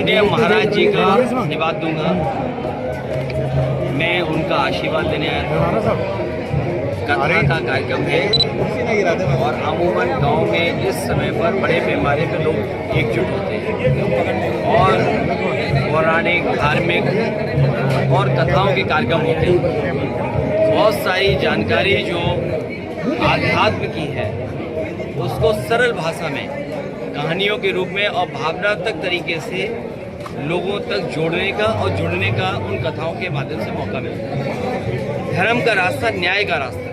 पूज्य महाराज जी का धन्यवाद दूंगा। मैं उनका आशीर्वाद लेने आया था। कथा का कार्यक्रम है और अमूमन गांव में इस समय पर बड़े पैमाने पर लोग एकजुट होते हैं और पौराणिक, धार्मिक और कथाओं के कार्यक्रम होते हैं। बहुत सारी जानकारी जो आध्यात्म की है उसको सरल भाषा में, कहानियों के रूप में और भावनात्मक तरीके से लोगों तक जोड़ने का और जुड़ने का उन कथाओं के माध्यम से मौका मिलता है। धर्म का रास्ता न्याय का रास्ता,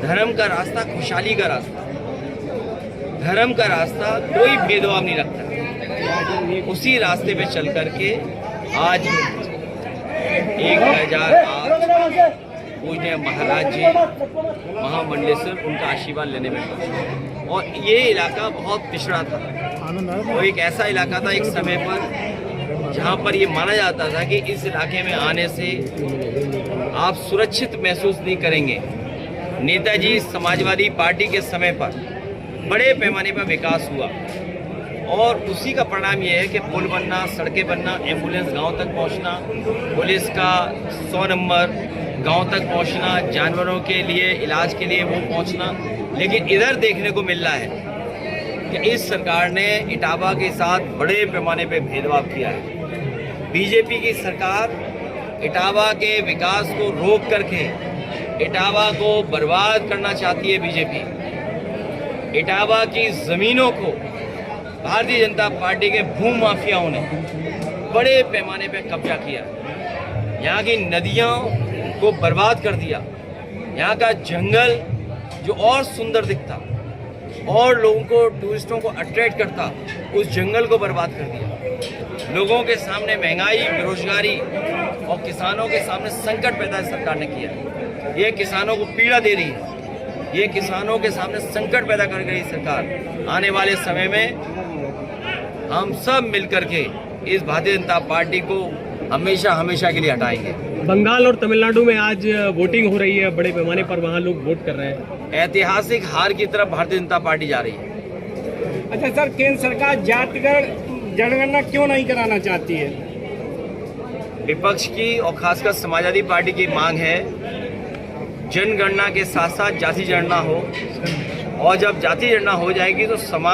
धर्म का रास्ता खुशहाली का रास्ता, धर्म का रास्ता कोई भेदभाव नहीं रखता। उसी रास्ते पे चल करके आज 1008 पूज्य महाराज जी महामंडलेश्वर उनका आशीर्वाद लेने में पहुंचे। और ये इलाका बहुत पिछड़ा था और एक ऐसा इलाका था एक समय पर जहाँ पर ये माना जाता था कि इस इलाके में आने से आप सुरक्षित महसूस नहीं करेंगे। नेताजी समाजवादी पार्टी के समय पर बड़े पैमाने पर विकास हुआ और उसी का परिणाम ये है कि पुल बनना, सड़कें बनना, एम्बुलेंस गांव तक पहुंचना, पुलिस का 100 नंबर गांव तक पहुंचना, जानवरों के लिए इलाज के लिए वो पहुंचना। लेकिन इधर देखने को मिल रहा है कि इस सरकार ने इटावा के साथ बड़े पैमाने पे भेदभाव किया है। बीजेपी की सरकार इटावा के विकास को रोक करके इटावा को बर्बाद करना चाहती है। बीजेपी इटावा की ज़मीनों को भारतीय जनता पार्टी के भू माफियाओं ने बड़े पैमाने पे कब्जा किया। यहाँ की नदियों को बर्बाद कर दिया। यहाँ का जंगल जो और सुंदर दिखता और लोगों को, टूरिस्टों को अट्रैक्ट करता, उस जंगल को बर्बाद कर दिया। लोगों के सामने महंगाई, बेरोजगारी और किसानों के सामने संकट पैदा सरकार ने किया। ये किसानों को पीड़ा दे रही है, ये किसानों के सामने संकट पैदा कर गई सरकार। आने वाले समय में हम सब मिलकर के इस भारतीय जनता पार्टी को हमेशा हमेशा के लिए हटाएंगे। बंगाल और तमिलनाडु में आज वोटिंग हो रही है, बड़े पैमाने पर वहाँ लोग वोट कर रहे हैं। ऐतिहासिक हार की तरफ भारतीय जनता पार्टी जा रही है। अच्छा सर, केंद्र सरकार जातिगत जनगणना क्यों नहीं कराना चाहती है? विपक्ष की और खासकर समाजवादी पार्टी की मांग है जनगणना के साथ साथ जाति जनगणना हो, और जब जाति जनगणना हो जाएगी तो समाज